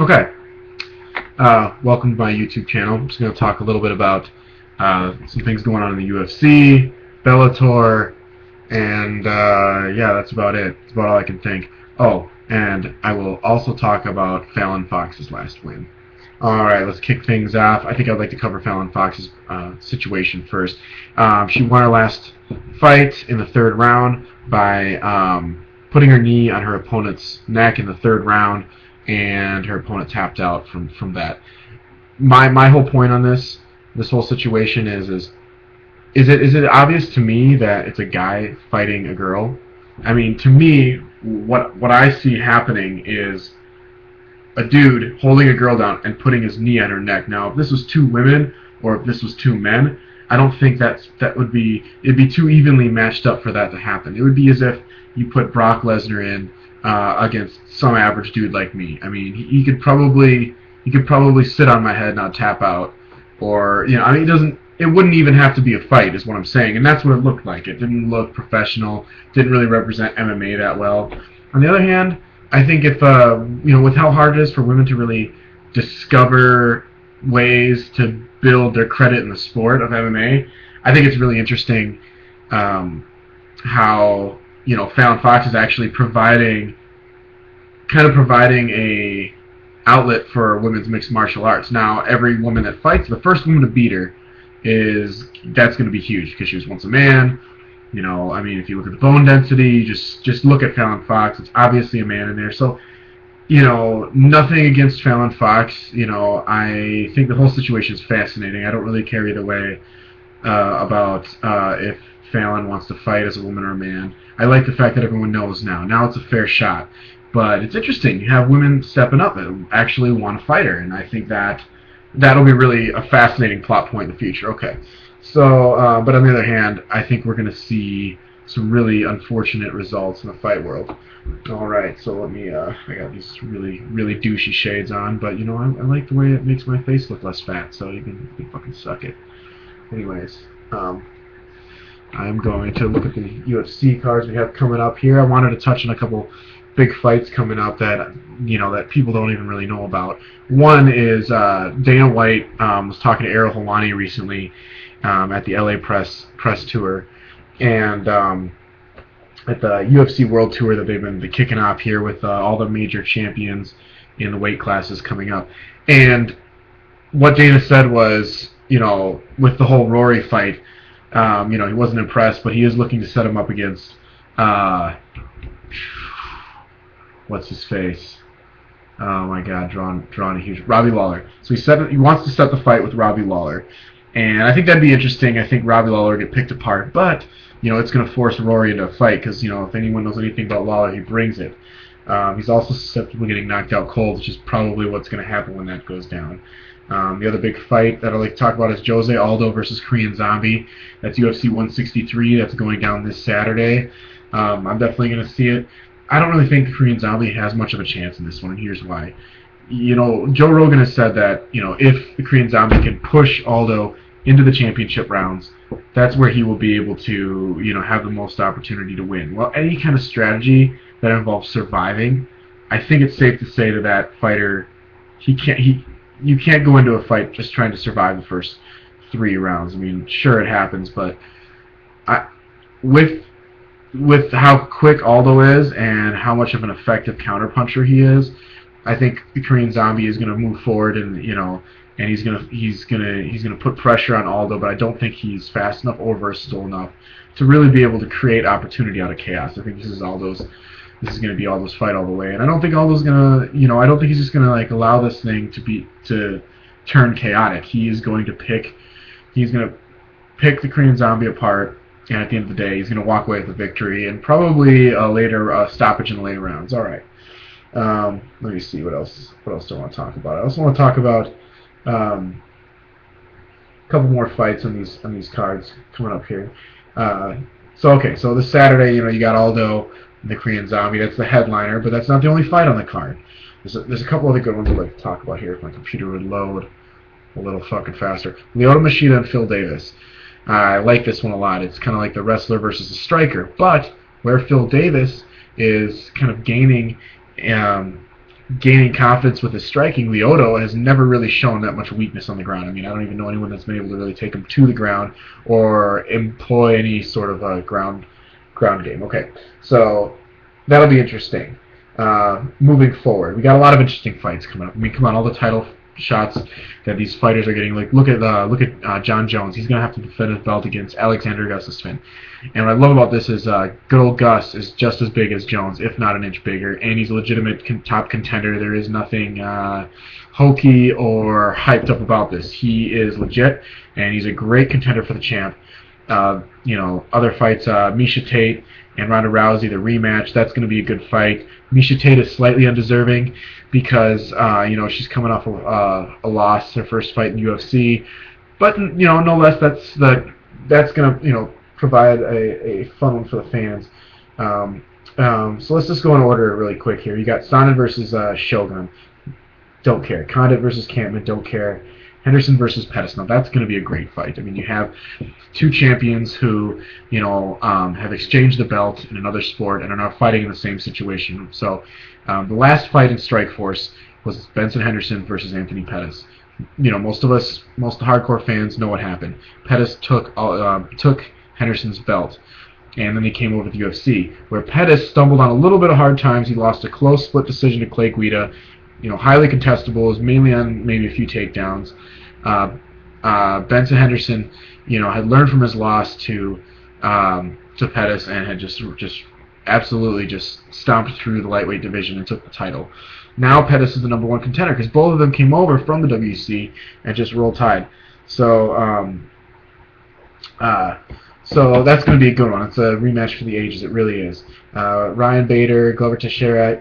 Okay, welcome to my YouTube channel. I'm just going to talk a little bit about some things going on in the UFC, Bellator, and yeah, that's about it. That's about all I can think. Oh, and I will also talk about Fallon Fox's last win. Alright, let's kick things off. I think I'd like to cover Fallon Fox's situation first. She won her last fight in the third round by putting her knee on her opponent's neck in the third round, and her opponent tapped out from that. My whole point on this whole situation is it obvious to me that it's a guy fighting a girl? I mean, to me, what I see happening is a dude holding a girl down and putting his knee on her neck. Now, if this was two women or if this was two men, I don't think it'd be too evenly matched up for that to happen. It would be as if you put Brock Lesnar in against some average dude like me. I mean, he could probably sit on my head and I'd tap out, or I mean, it wouldn't even have to be a fight, is what I'm saying, and that's what it looked like. It didn't look professional, didn't really represent MMA that well. On the other hand, I think if with how hard it is for women to really discover ways to build their credit in the sport of MMA, I think it's really interesting how Fallon Fox is actually providing a outlet for women's mixed martial arts. Now, every woman that fights, the first woman to beat her that's going to be huge because she was once a man. I mean, if you look at the bone density, just look at Fallon Fox. It's obviously a man in there. So, nothing against Fallon Fox. I think the whole situation is fascinating. I don't really care either way about if Fallon wants to fight as a woman or a man. I like the fact that everyone knows now. Now it's a fair shot. But it's interesting. You have women stepping up that actually want to fight her, and I think that'll be really a fascinating plot point in the future. Okay. So, but on the other hand, I think we're going to see some really unfortunate results in the fight world. All right, so let me. I got these really, really douchey shades on, but I like the way it makes my face look less fat. So you can fucking suck it. Anyways, I'm going to look at the UFC cards we have coming up here. I wanted to touch on a couple big fights coming up that that people don't even really know about. One is Dana White was talking to Ariel Helwani recently at the LA press tour, and at the UFC World Tour that they've been kicking off here with all the major champions in the weight classes coming up. And what Dana said was, with the whole Rory fight, he wasn't impressed, but he is looking to set him up against what's his face? Oh my God, drawn a huge Robbie Lawler. So he wants to set the fight with Robbie Lawler, and I think that'd be interesting. I think Robbie Lawler would get picked apart, but it's going to force Rory into a fight because if anyone knows anything about Lawler, he brings it. He's also susceptible to getting knocked out cold, which is probably what's going to happen when that goes down. The other big fight that I'd like to talk about is Jose Aldo versus Korean Zombie. That's UFC 163. That's going down this Saturday. I'm definitely going to see it. I don't really think the Korean Zombie has much of a chance in this one, and here's why. Joe Rogan has said that, if the Korean Zombie can push Aldo into the championship rounds, that's where he will be able to, have the most opportunity to win. Well, any kind of strategy that involves surviving, I think it's safe to say to that fighter, you can't go into a fight just trying to survive the first 3 rounds. I mean, sure, it happens, but with how quick Aldo is and how much of an effective counterpuncher he is, I think the Korean Zombie is going to move forward and he's going to put pressure on Aldo, but I don't think he's fast enough or versatile enough to really be able to create opportunity out of chaos. I think this is going to be Aldo's fight all the way, and I don't think Aldo's going to, I don't think he's just going to allow this thing to turn chaotic. He's going to pick the Korean Zombie apart. And at the end of the day, he's going to walk away with a victory and probably a stoppage in the later rounds. All right. Let me see what else do I want to talk about. I also want to talk about a couple more fights on these cards coming up here. So this Saturday, you got Aldo and the Korean Zombie. That's the headliner, but that's not the only fight on the card. There's a couple other good ones I'd like to talk about here if my computer would load a little fucking faster. Lyoto Machida and Phil Davis. I like this one a lot. It's kind of like the wrestler versus the striker, but where Phil Davis is kind of gaining gaining confidence with his striking, Lyoto has never really shown that much weakness on the ground. I mean, I don't even know anyone that's been able to really take him to the ground or employ any sort of ground game. Okay, so that'll be interesting. Moving forward, we got a lot of interesting fights coming up. I mean, come on, all the title shots that these fighters are getting. Like, look at John Jones. He's gonna have to defend his belt against Alexander Gustafsson. And what I love about this is good old Gus is just as big as Jones, if not an inch bigger, and he's a legitimate top contender. There is nothing hokey or hyped up about this. He is legit, and he's a great contender for the champ. Other fights, Miesha Tate and Ronda Rousey, the rematch, that's going to be a good fight. Miesha Tate is slightly undeserving because she's coming off a loss, her first fight in UFC, but no less that's going to provide a fun one for the fans. So let's just go in order really quick here. You got Sonnen versus Shogun, don't care. Condit versus Campman, don't care. Henderson versus Pettis. Now that's going to be a great fight. I mean, you have two champions who, have exchanged the belt in another sport and are now fighting in the same situation. So the last fight in Strikeforce was Benson Henderson versus Anthony Pettis. Most of the hardcore fans know what happened. Pettis took Henderson's belt, and then he came over to the UFC, where Pettis stumbled on a little bit of hard times. He lost a close split decision to Clay Guida. Highly contestable. It was mainly on maybe a few takedowns. Benson Henderson, had learned from his loss to Pettis and had just absolutely just stomped through the lightweight division and took the title. Now Pettis is the number one contender because both of them came over from the WC and just rolled tide. So that's going to be a good one. It's a rematch for the ages. It really is. Ryan Bader, Glover Teixeira,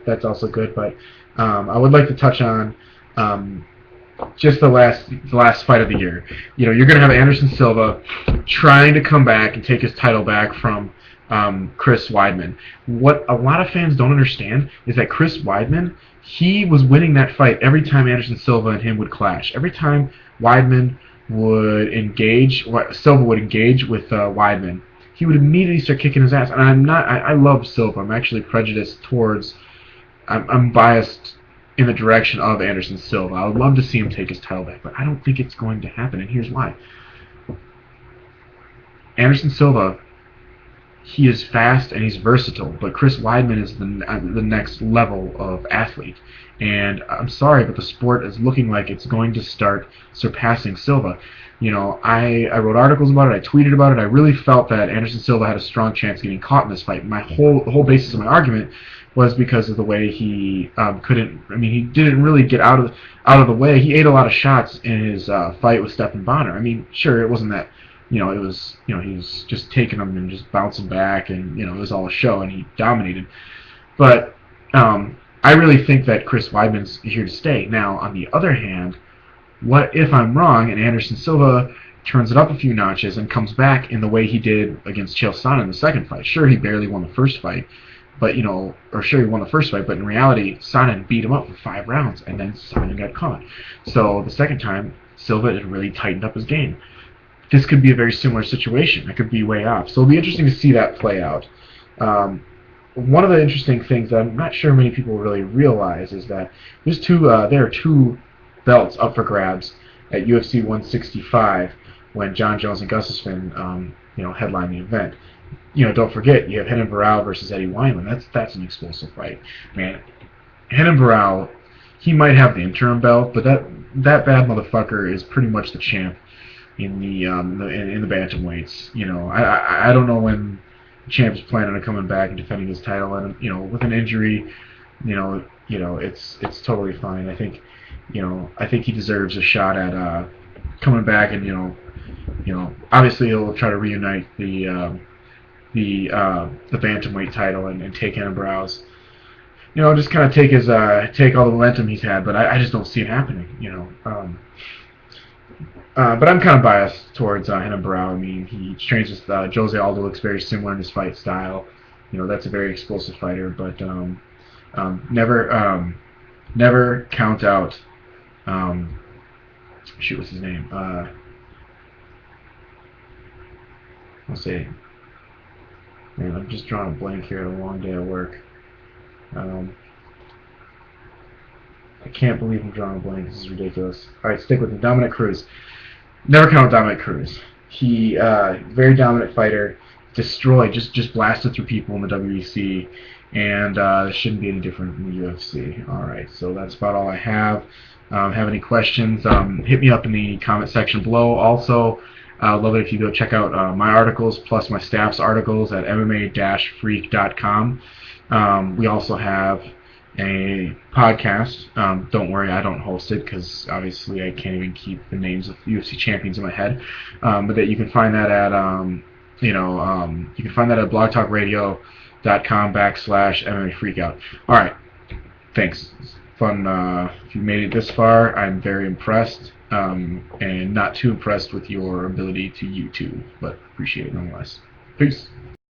that's also good. But I would like to touch on just the last fight of the year. You're going to have Anderson Silva trying to come back and take his title back from Chris Weidman. What a lot of fans don't understand is that Chris Weidman, he was winning that fight every time Anderson Silva and him would clash. Every time Weidman would engage, Silva would engage with Weidman, he would immediately start kicking his ass. And I love Silva. I'm actually prejudiced towards, I'm biased in the direction of Anderson Silva. I would love to see him take his title back, but I don't think it's going to happen, and here's why. Anderson Silva, he is fast and he's versatile, but Chris Weidman is the next level of athlete. And I'm sorry, but the sport is looking like it's going to start surpassing Silva. I wrote articles about it, I tweeted about it. I really felt that Anderson Silva had a strong chance of getting caught in this fight. The whole basis of my argument was because of the way he he didn't really get out of the way. He ate a lot of shots in his fight with Stephan Bonner. I mean, sure, it wasn't that, he was just taking them and just bouncing back, and it was all a show, and he dominated. But I really think that Chris Weidman's here to stay. Now, on the other hand, what if I'm wrong and Anderson Silva turns it up a few notches and comes back in the way he did against Chael Sonnen in the second fight? Sure, he barely won the first fight, but he won the first fight, but in reality, Sonnen beat him up for 5 rounds, and then Sonnen got caught. So the second time, Silva had really tightened up his game. This could be a very similar situation. It could be way off. So it'll be interesting to see that play out. One of the interesting things that I'm not sure many people really realize is that there are two belts up for grabs at UFC 165 when John Jones and Gustafsson headline the event. Don't forget, you have Renan Barão versus Eddie Wineland. That's an explosive fight, man. Renan Barão, he might have the interim belt, but that bad motherfucker is pretty much the champ in the bantamweights. I don't know when the champ is planning on coming back and defending his title, and with an injury, it's totally fine. I think he deserves a shot at coming back, and obviously he'll try to reunite the bantamweight title and take Renan Barão's. Just kind of take all the momentum he's had, but I just don't see it happening. But I'm kind of biased towards Renan Barão. I mean, he trains with Jose Aldo, looks very similar in his fight style. That's a very explosive fighter, but never count out. What's his name? Let's see. Man, I'm just drawing a blank here. A long day at work. I can't believe I'm drawing a blank. This is ridiculous. All right, stick with me. Dominic Cruz. Never count Dominic Cruz. He very dominant fighter, destroyed, just blasted through people in the WEC, and shouldn't be any different in the UFC. All right, so that's about all I have. Have any questions? Hit me up in the comment section below. Also, love it if you go check out my articles plus my staff's articles at MMA-freak.com. We also have a podcast. Don't worry, I don't host it because obviously I can't even keep the names of UFC champions in my head. But that you can find that at you can find that at blogtalkradio.com/MMA Freakout. All right, thanks. It's fun. If you made it this far, I'm very impressed. And not too impressed with your ability to YouTube, but appreciate it nonetheless. Peace.